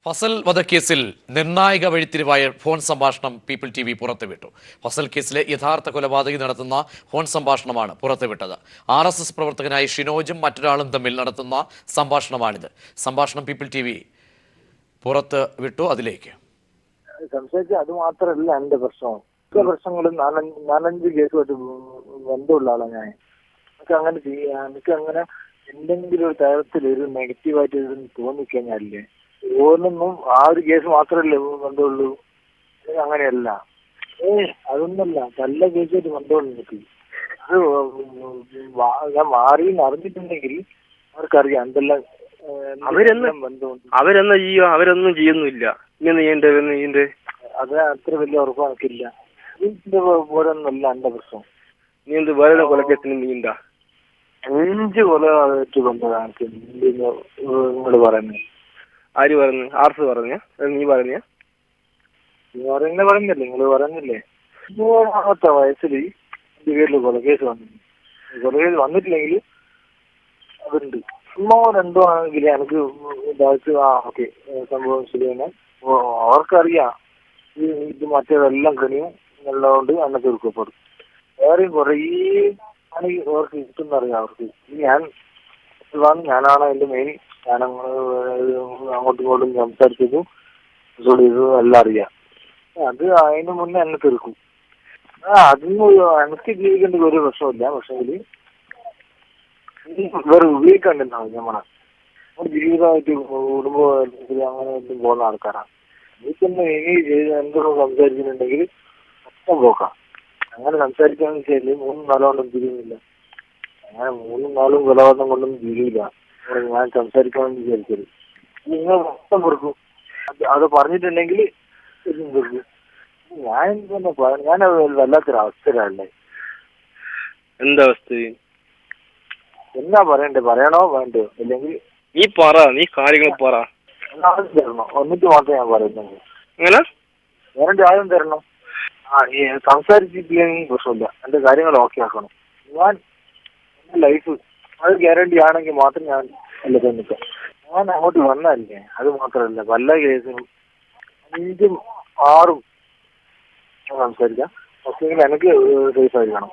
ഫസൽ വധക്കേസിൽ നിർണായക വഴിത്തിരിവായ ഫോൺ സംഭാഷണം പീപ്പിൾ TV പുറത്തുവിട്ടു. ഫസൽ കേസിലെ യഥാർത്ഥ കൊലപാതകി നടത്തുന്ന ഫോൺ സംഭാഷണമാണ് പുറത്തുവിട്ടത്. RSS പ്രവർത്തകനായ ഷിനോജും മറ്റൊരാളും തമ്മിൽ നടത്തുന്ന സംഭാഷണമാണിത്. സംഭാഷണം പീപ്പിൾ TV പുറത്ത് വിട്ടു. അതിലേക്ക് സംസാരിച്ച അത് മാത്രമല്ല എന്റെ പ്രശ്നം. പ്രശ്നങ്ങളും നാലഞ്ച് കേസുമായിട്ട് ബന്ധമുള്ള ആളാണ് ഞാൻ. എനിക്ക് അങ്ങനെ എന്തെങ്കിലും ഒരു തരത്തിൽ ഒരു നെഗറ്റീവായിട്ട് തോന്നിക്കഴിഞ്ഞാലേ ഓരോന്നും ആ ഒരു കേസ് മാത്രമല്ലേ ബന്ധമുള്ളൂ. അങ്ങനെയല്ല, അതൊന്നല്ല, നല്ല കേസായിട്ട് ബന്ധമുള്ളൂ. എനിക്ക് അത് ഞാൻ മാറിയെന്ന് അറിഞ്ഞിട്ടുണ്ടെങ്കിൽ അവർക്കറിയാം എന്തെല്ലാം ബന്ധമുണ്ട്. അവരൊന്നും ചെയ്യുന്നില്ല. അത് അത്ര വലിയ ഉറപ്പ് എനിക്കില്ല. ഇതിന്റെ പോലൊന്നല്ല എന്റെ പ്രശ്നം. നീ എന്ത് വേറെ കൊലക്കേസിന് നീണ്ടാ 5 കൊലമായിട്ട് ബന്ധമാണ് നിങ്ങൾ പറയുന്നത്. ആര് പറഞ്ഞു? ആർസ് പറഞ്ഞ? നീ പറഞ്ഞ? പറഞ്ഞില്ലേ, നിങ്ങൾ പറഞ്ഞില്ലേ 16ാമത്തെ വയസ്സിൽ എന്റെ പേരിൽ കൊലക്കേസ് വന്നിട്ടുണ്ട്. കൊലക്കേസ് വന്നിട്ടില്ലെങ്കിൽ അതുണ്ട്. 1-2 ആണെങ്കിൽ എനിക്ക് ഓക്കെ സംഭവം ശരി തന്നെ. അവർക്കറിയാം ഇത് മറ്റേതെല്ലാം കണിയും എന്നുള്ളതുകൊണ്ട് എന്നെ തീർക്കപ്പെടും. വേറെയും കുറേ ആണെങ്കിൽ അവർക്ക് കിട്ടുന്നറിയാം. അവർക്ക് ഞാനാണ് എന്റെ മെയിൻ. ഞാൻ അങ്ങോട്ടും ഇങ്ങോട്ടും സംസാരിച്ചതും ചെയ്തതും എല്ലാം അറിയാം. അത് അതിന് മുന്നേ എന്നെ തീർക്കും. അതിന് എനിക്ക് ജീവിക്കേണ്ട ഒരു പ്രശ്നമില്ല. പക്ഷെങ്കിൽ വേറെ ഉപയോഗിക്കാണ്ടെന്നാണ് നമ്മളെ ജീവിതമായിട്ട് കുടുംബത്തിൽ അങ്ങനെ ഒന്നും പോകുന്ന ആൾക്കാരാണ്. എനിക്കെന്നെ ഇനി എന്തോ സംസാരിക്കുന്നുണ്ടെങ്കിൽ ഒപ്പം പോക്കാം. അങ്ങനെ സംസാരിക്കാന്ന് വെച്ചാല് 3-4 കൊണ്ടൊന്നും തിരിയുന്നില്ല. അങ്ങനെ 3-4 കൊലപാതകം കൊണ്ടൊന്നും തിരിയില്ല. ഞാൻ സംസാരിക്കാമെന്ന് വിചാരിച്ചത് നിങ്ങൾ മൊത്തം കൊടുക്കും. അത് പറഞ്ഞിട്ടുണ്ടെങ്കിൽ കൊടുക്കും. ഞാൻ തന്നെ ഞാൻ വല്ലാത്തൊരവസ്ഥയിലല്ലേ. എന്താ അവസ്ഥ? എന്നാ പറയണ്ടേ? പറയണോ വേണ്ടോ? അല്ലെങ്കിൽ നീ പറ, നീ കാര്യങ്ങൾ പറ. ആദ്യം തരണം, എന്നിട്ട് മാത്രമേ ഞാൻ പറയുന്നുള്ളൂ. എങ്ങനെ വേറെ ആദ്യം തരണം. സംസാരിച്ചിട്ടില്ലെങ്കിൽ പ്രശ്നമില്ല. എന്റെ കാര്യങ്ങൾ ഓക്കെ ആക്കണം. ഞാൻ എന്റെ ലൈഫ് അത് ഗ്യാരണ്ടി ആണെങ്കിൽ മാത്രം ഞാൻ അല്ല നിൽക്കാം. ഞാൻ അങ്ങോട്ട് വന്നല്ലേ. അത് മാത്രമല്ല, പല കേസിനും 5-6 ഞാൻ സംസാരിക്കാം. പക്ഷേ എനിക്ക് സേഫ് ആയിരിക്കണം.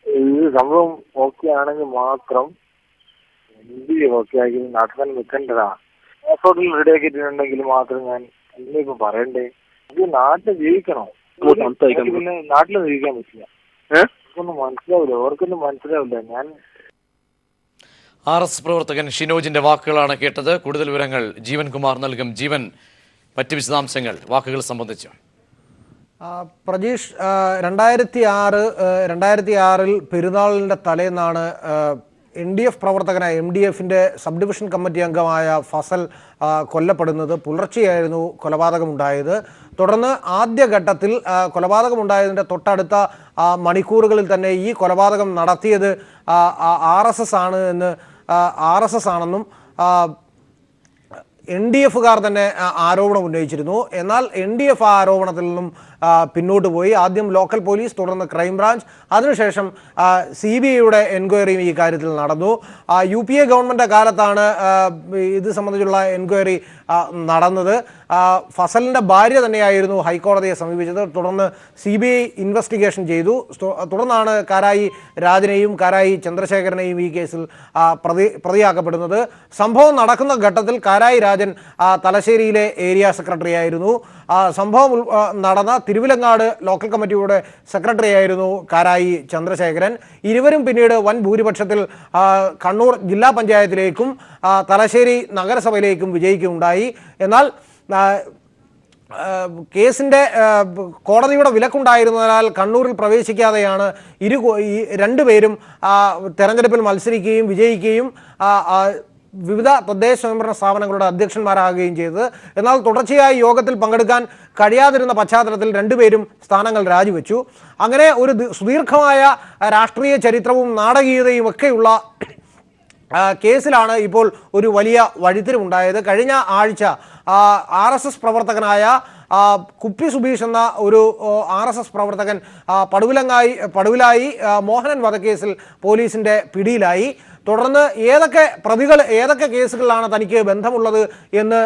ഈ സംഭവം ഓക്കെ ആണെങ്കിൽ മാത്രം ഓക്കെ ആക്കി നാട്ടിൽ തന്നെ നിൽക്കേണ്ടതാ. പാസ്പോർട്ടിൽ റെഡി ആക്കിയിട്ടുണ്ടെങ്കിൽ മാത്രം ഞാൻ ഇന്നിപ്പോ പറയണ്ടേ. ഇത് നാട്ടിൽ ജീവിക്കണോ? പിന്നെ നാട്ടിൽ ജീവിക്കാൻ പറ്റില്ല. അവർക്കൊന്നും മനസ്സിലാവില്ല. അവർക്കൊന്നും മനസ്സിലാവില്ല. ഞാൻ RSS പ്രവർത്തകൻ ഷിനോജിന്റെ വാക്കുകളാണ് കേട്ടത്. കൂടുതൽ വിവരങ്ങൾ ജീവൻ കുമാർ നൽകും. ജീവൻ, മറ്റ് വിശദാംശങ്ങൾ വാക്കുകൾ സംബന്ധിച്ച്. പ്രജീഷ്, 2006 പെരുന്നാളിൻ്റെ തലേന്നാണ് NDF പ്രവർത്തകനായ MDFിൻ്റെ സബ് ഡിവിഷൻ കമ്മിറ്റി അംഗമായ ഫസൽ കൊല്ലപ്പെടുന്നത്. പുലർച്ചെയായിരുന്നു കൊലപാതകമുണ്ടായത്. തുടർന്ന് ആദ്യഘട്ടത്തിൽ കൊലപാതകമുണ്ടായതിൻ്റെ തൊട്ടടുത്ത മണിക്കൂറുകളിൽ തന്നെ ഈ കൊലപാതകം നടത്തിയത് RSS ആണെന്നും NDFുകാർ തന്നെ ആരോപണം ഉന്നയിച്ചിരുന്നു. എന്നാൽ NDF ആരോപണത്തിൽ നിന്നും പിന്നോട്ട് പോയി. ആദ്യം ലോക്കൽ പോലീസ്, തുടർന്ന് ക്രൈംബ്രാഞ്ച്, അതിനുശേഷം CBIയുടെ എൻക്വയറിയും ഈ കാര്യത്തിൽ നടന്നു. UPA ഗവൺമെൻറ് കാലത്താണ് ഇത് സംബന്ധിച്ചുള്ള എൻക്വയറി നടന്നത്. ഫസലിൻ്റെ ഭാര്യ തന്നെയായിരുന്നു ഹൈക്കോടതിയെ സമീപിച്ചത്. തുടർന്ന് CBI ഇൻവെസ്റ്റിഗേഷൻ ചെയ്തു. തുടർന്നാണ് കാരായി രാജനെയും കാരായി ചന്ദ്രശേഖരനെയും ഈ കേസിൽ പ്രതിയാക്കപ്പെടുന്നത്. സംഭവം നടക്കുന്ന ഘട്ടത്തിൽ കാരായി രാജൻ തലശ്ശേരിയിലെ ഏരിയ സെക്രട്ടറി ആയിരുന്നു. സംഭവം നടന്ന തിരുവിലങ്ങാട് ലോക്കൽ കമ്മിറ്റിയുടെ സെക്രട്ടറി ആയിരുന്നു കാരായി ചന്ദ്രശേഖരൻ. ഇരുവരും പിന്നീട് വൻ ഭൂരിപക്ഷത്തിൽ കണ്ണൂർ ജില്ലാ പഞ്ചായത്തിലേക്കും തലശ്ശേരി നഗരസഭയിലേക്കും വിജയിക്കുകയുണ്ടായി. എന്നാൽ കേസിൻ്റെ കോടതിയുടെ വിലക്കുണ്ടായിരുന്നതിനാൽ കണ്ണൂരിൽ പ്രവേശിക്കാതെയാണ് രണ്ടുപേരും തെരഞ്ഞെടുപ്പിൽ മത്സരിക്കുകയും വിജയിക്കുകയും വിവിധ തദ്ദേശ സ്വയംഭരണ സ്ഥാപനങ്ങളുടെ അധ്യക്ഷന്മാരാകുകയും ചെയ്തത്. എന്നാൽ തുടർച്ചയായി യോഗത്തിൽ പങ്കെടുക്കാൻ കഴിയാതിരുന്ന പശ്ചാത്തലത്തിൽ രണ്ടുപേരും സ്ഥാനങ്ങൾ രാജിവെച്ചു. അങ്ങനെ ഒരു സുദീർഘമായ രാഷ്ട്രീയ ചരിത്രവും നാടകീയതയും ഒക്കെയുള്ള കേസിലാണ് ഇപ്പോൾ ഒരു വലിയ വഴിത്തിരിവുണ്ടായത്. കഴിഞ്ഞ ആഴ്ച RSS പ്രവർത്തകനായ കുപ്പി സുബീഷ് എന്ന ഒരു RSS പ്രവർത്തകൻ പടുവിലായി മോഹനൻ വധക്കേസിൽ പോലീസിൻ്റെ പിടിയിലായി. തുടർന്ന് ഏതൊക്കെ കേസുകളിലാണ് തനിക്ക് ബന്ധമുള്ളത് എന്ന്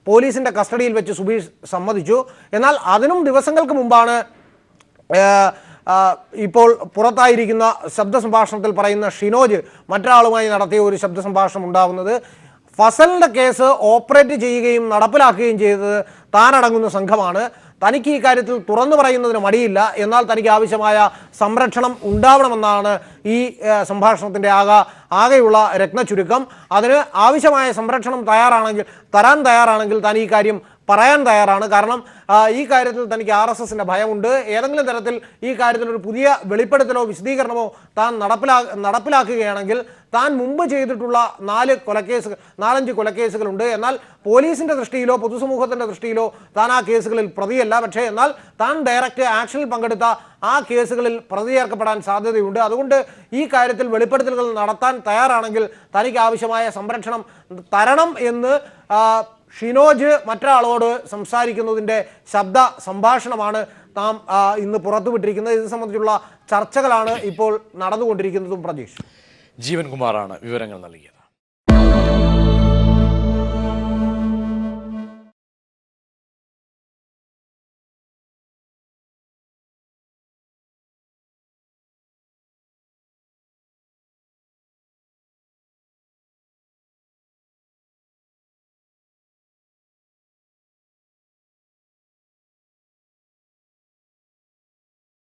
പോലീസിന്റെ കസ്റ്റഡിയിൽ വെച്ച് സുബീഷ് സമ്മതിച്ചു. എന്നാൽ അതിനും ദിവസങ്ങൾക്ക് മുമ്പാണ് ഇപ്പോൾ പുറത്തായിരിക്കുന്ന ശബ്ദ സംഭാഷണത്തിൽ പറയുന്ന ഷിനോജ് മറ്റൊരാളുമായി നടത്തിയ ഒരു ശബ്ദ സംഭാഷണം ഉണ്ടാകുന്നത്. ഫസലിന്റെ കേസ് ഓപ്പറേറ്റ് ചെയ്യുകയും നടപ്പിലാക്കുകയും ചെയ്തത് താനടങ്ങുന്ന സംഘമാണ്. തനിക്ക് ഈ കാര്യത്തിൽ തുറന്നു പറയുന്നതിന് മടിയില്ല, എന്നാൽ തനിക്ക് ആവശ്യമായ സംരക്ഷണം ഉണ്ടാവണമെന്നാണ് ഈ സംഭാഷണത്തിൻ്റെ ആകെയുള്ള രത്നചുരുക്കം. അതിന് ആവശ്യമായ സംരക്ഷണം തരാൻ തയ്യാറാണെങ്കിൽ താൻ ഈ കാര്യം പറയാൻ തയ്യാറാണ്. കാരണം ഈ കാര്യത്തിൽ തനിക്ക് RSSന്റെ ഭയമുണ്ട്. ഏതെങ്കിലും തരത്തിൽ ഈ കാര്യത്തിൽ ഒരു പുതിയ വെളിപ്പെടുത്തലോ വിശദീകരണമോ താൻ നടപ്പിലാക്കുകയാണെങ്കിൽ താൻ മുമ്പ് ചെയ്തിട്ടുള്ള 4-5 കൊലക്കേസുകളുണ്ട്. എന്നാൽ പോലീസിന്റെ ദൃഷ്ടിയിലോ പൊതുസമൂഹത്തിന്റെ ദൃഷ്ടിയിലോ താൻ ആ കേസുകളിൽ പ്രതിയല്ല. പക്ഷേ എന്നാൽ താൻ ഡയറക്റ്റ് ആക്ഷനിൽ പങ്കെടുത്ത ആ കേസുകളിൽ പ്രതി ചേർക്കപ്പെടാൻ സാധ്യതയുണ്ട്. അതുകൊണ്ട് ഈ കാര്യത്തിൽ വെളിപ്പെടുത്തലുകൾ നടത്താൻ തയ്യാറാണെങ്കിൽ തനിക്ക് ആവശ്യമായ സംരക്ഷണം തരണം എന്ന് ഷിനോജ് മറ്റൊരാളോട് സംസാരിക്കുന്നതിൻ്റെ ശബ്ദ സംഭാഷണമാണ് നാം ഇന്ന് പുറത്തുവിട്ടിരിക്കുന്നത്. ഇത് സംബന്ധിച്ചുള്ള ചർച്ചകളാണ് ഇപ്പോൾ നടന്നുകൊണ്ടിരിക്കുന്നതും. പ്രജീഷ്, ജീവൻകുമാറാണ് വിവരങ്ങൾ നൽകിയത്.